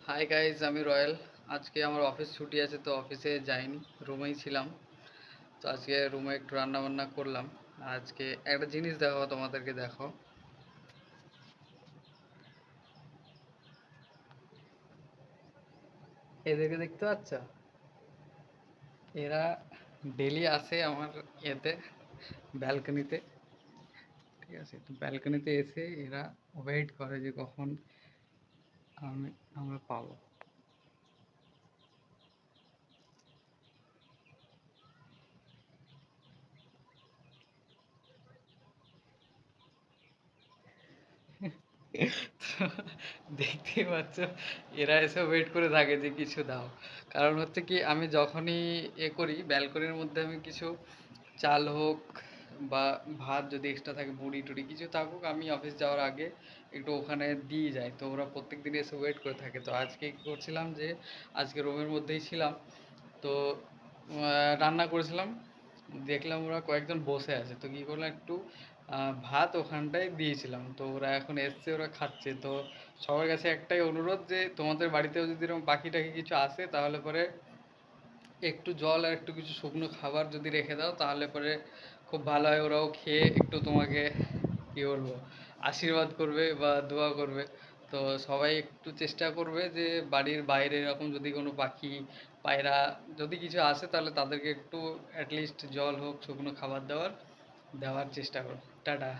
Hi guys, আমি royal. আজকে আমার অফিস ছুটি আছে, তো অফিসে যাইনি, রুমেই ছিলাম। তো আজকে রুমে একটু রান্না বান্না করলাম। আজকে একটা জিনিস দেখাবো তোমাদেরকে, দেখো। এদেরকে দেখতে পাচ্ছ? এরা ডেলি আসে আমার এতে, ব্যালকনিতে। ঠিক আছে, তো ব্যালকনিতে এসে এরা ওয়েট করে যে কখন আমি আমরা পাবো। তো দেখতেই পাচ্ছ, এরা এসে ওয়েট করে থাকে যে কিছু দাও। কারণ হচ্ছে কি, আমি যখনই করি ব্যালকনির মধ্যে, আমি কিছু চাল হোক বা ভাত যদি এক্সট্রা থাকে, মুড়ি টুড়ি কিছু থাকুক, আমি অফিস যাওয়ার আগে একটু ওখানে দিয়ে যাই। তো ওরা প্রত্যেক দিন এসে ওয়েট করে থাকে। তো আজকে কী করছিলাম যে, আজকে রুমের মধ্যেই ছিলাম, তো রান্না করেছিলাম, দেখলাম ওরা কয়েকজন বসে আছে, তো কী করলাম, একটু ভাত ওখানটায় দিয়েছিলাম। তো ওরা এখন এসছে, ওরা খাচ্ছে। তো সবার কাছে একটাই অনুরোধ, যে তোমাদের বাড়িতেও যদি এরকম পাখি টাখি কিছু আসে, তাহলে পরে একটু জল আর একটু কিছু শুকনো খাবার যদি রেখে দাও, তাহলে পরে খুব ভালো হয়। ওরাও খেয়ে একটু তোমাকে কী বলবো, আশীর্বাদ করবে বা দোয়া করবে। তো সবাই একটু চেষ্টা করবে যে বাড়ির বাইরে এরকম যদি কোনো পাখি, পায়রা যদি কিছু আসে, তাহলে তাদেরকে একটু অ্যাটলিস্ট জল হোক, শুকনো খাবার দেওয়ার চেষ্টা করো। টাটা।